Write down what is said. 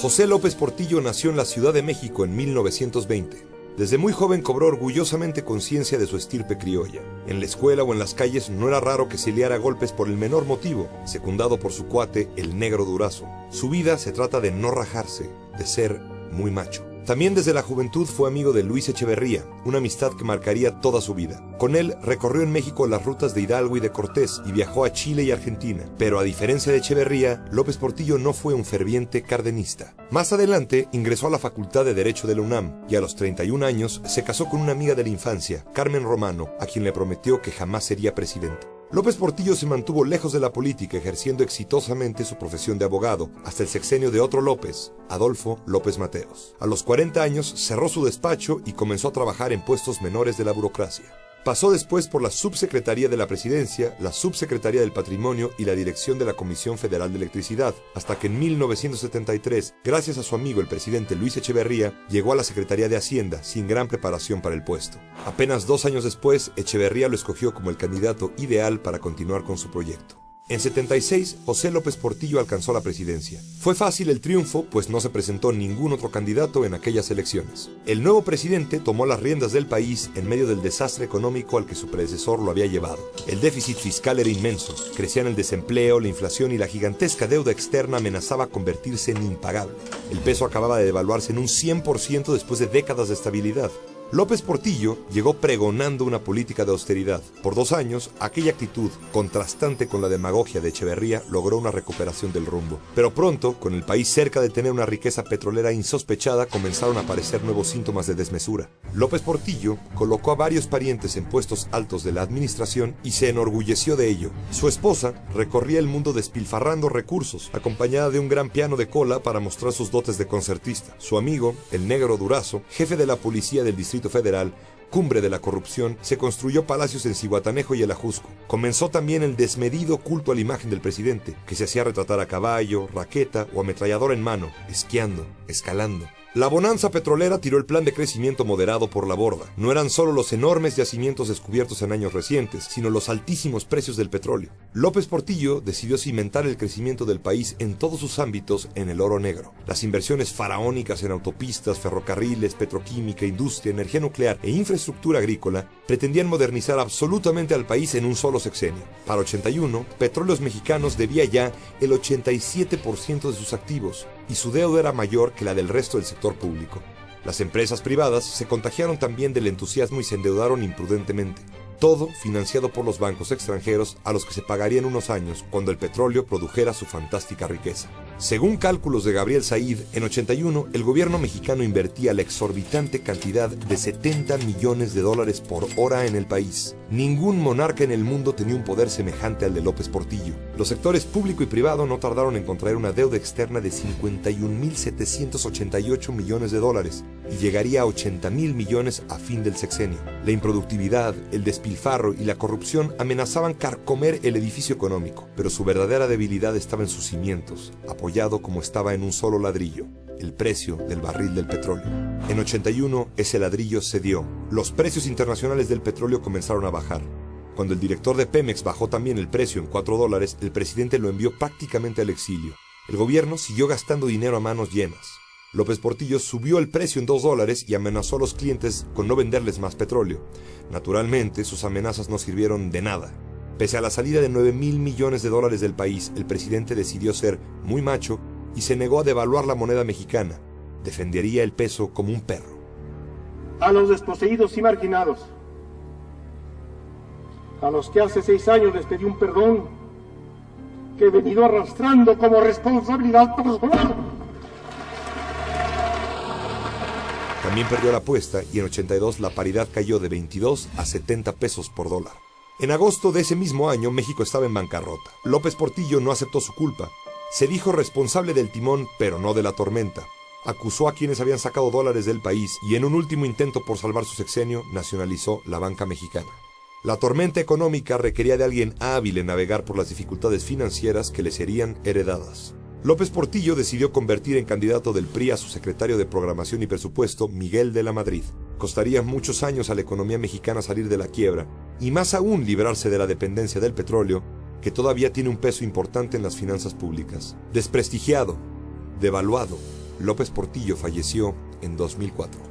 José López Portillo nació en la Ciudad de México en 1920. Desde muy joven cobró orgullosamente conciencia de su estirpe criolla. En la escuela o en las calles no era raro que se liara a golpes por el menor motivo, secundado por su cuate, el Negro Durazo. Su vida se trata de no rajarse, de ser muy macho. También desde la juventud fue amigo de Luis Echeverría, una amistad que marcaría toda su vida. Con él recorrió en México las rutas de Hidalgo y de Cortés y viajó a Chile y Argentina. Pero a diferencia de Echeverría, López Portillo no fue un ferviente cardenista. Más adelante ingresó a la Facultad de Derecho de la UNAM y a los 31 años se casó con una amiga de la infancia, Carmen Romano, a quien le prometió que jamás sería presidente. López Portillo se mantuvo lejos de la política, ejerciendo exitosamente su profesión de abogado, hasta el sexenio de otro López, Adolfo López Mateos. A los 40 años cerró su despacho y comenzó a trabajar en puestos menores de la burocracia. Pasó después por la Subsecretaría de la Presidencia, la Subsecretaría del Patrimonio y la Dirección de la Comisión Federal de Electricidad, hasta que en 1973, gracias a su amigo el presidente Luis Echeverría, llegó a la Secretaría de Hacienda sin gran preparación para el puesto. Apenas 2 años después, Echeverría lo escogió como el candidato ideal para continuar con su proyecto. En 76, José López Portillo alcanzó la presidencia. Fue fácil el triunfo, pues no se presentó ningún otro candidato en aquellas elecciones. El nuevo presidente tomó las riendas del país en medio del desastre económico al que su predecesor lo había llevado. El déficit fiscal era inmenso, crecían el desempleo, la inflación y la gigantesca deuda externa amenazaba convertirse en impagable. El peso acababa de devaluarse en un 100% después de décadas de estabilidad. López Portillo llegó pregonando una política de austeridad. Por 2 años, aquella actitud, contrastante con la demagogia de Echeverría, logró una recuperación del rumbo. Pero pronto, con el país cerca de tener una riqueza petrolera insospechada, comenzaron a aparecer nuevos síntomas de desmesura. López Portillo colocó a varios parientes en puestos altos de la administración y se enorgulleció de ello. Su esposa recorría el mundo despilfarrando recursos, acompañada de un gran piano de cola para mostrar sus dotes de concertista. Su amigo, el Negro Durazo, jefe de la policía del Distrito Federal, cumbre de la corrupción, se construyó palacios en Zihuatanejo y el Ajusco. Comenzó también el desmedido culto a la imagen del presidente, que se hacía retratar a caballo, raqueta o ametralladora en mano, esquiando, escalando. La bonanza petrolera tiró el plan de crecimiento moderado por la borda. No eran solo los enormes yacimientos descubiertos en años recientes, sino los altísimos precios del petróleo. López Portillo decidió cimentar el crecimiento del país en todos sus ámbitos en el oro negro. Las inversiones faraónicas en autopistas, ferrocarriles, petroquímica, industria, energía nuclear e infraestructura agrícola pretendían modernizar absolutamente al país en un solo sexenio. Para 81, Petróleos Mexicanos debía ya el 87% de sus activos, y su deuda era mayor que la del resto del sector público. Las empresas privadas se contagiaron también del entusiasmo y se endeudaron imprudentemente. Todo financiado por los bancos extranjeros a los que se pagaría en unos años cuando el petróleo produjera su fantástica riqueza. Según cálculos de Gabriel Said, en 81 el gobierno mexicano invertía la exorbitante cantidad de $70 millones por hora en el país. Ningún monarca en el mundo tenía un poder semejante al de López Portillo. Los sectores público y privado no tardaron en contraer una deuda externa de $51.788 millones y llegaría a $80.000 millones a fin del sexenio. La improductividad, el despilfarro y la corrupción amenazaban carcomer el edificio económico, pero su verdadera debilidad estaba en sus cimientos, apoyado como estaba en un solo ladrillo: el precio del barril del petróleo. En 81 ese ladrillo cedió. Los precios internacionales del petróleo comenzaron a bajar. Cuando el director de Pemex bajó también el precio en $4, el presidente lo envió prácticamente al exilio. El gobierno siguió gastando dinero a manos llenas. López Portillo subió el precio en $2 y amenazó a los clientes con no venderles más petróleo. Naturalmente, sus amenazas no sirvieron de nada. Pese a la salida de $9.000 millones del país, el presidente decidió ser muy macho y se negó a devaluar la moneda mexicana. Defendería el peso como un perro. A los desposeídos y marginados, a los que hace 6 años les pedí un perdón que he venido arrastrando como responsabilidad personal. También perdió la apuesta y en 82 la paridad cayó de 22 a 70 pesos por dólar. En agosto de ese mismo año México estaba en bancarrota. López Portillo no aceptó su culpa. Se dijo responsable del timón, pero no de la tormenta. Acusó a quienes habían sacado dólares del país y en un último intento por salvar su sexenio nacionalizó la banca mexicana. La tormenta económica requería de alguien hábil en navegar por las dificultades financieras que le serían heredadas. López Portillo decidió convertir en candidato del PRI a su secretario de Programación y Presupuesto, Miguel de la Madrid. Costaría muchos años a la economía mexicana salir de la quiebra, y más aún librarse de la dependencia del petróleo, que todavía tiene un peso importante en las finanzas públicas. Desprestigiado, devaluado, López Portillo falleció en 2004.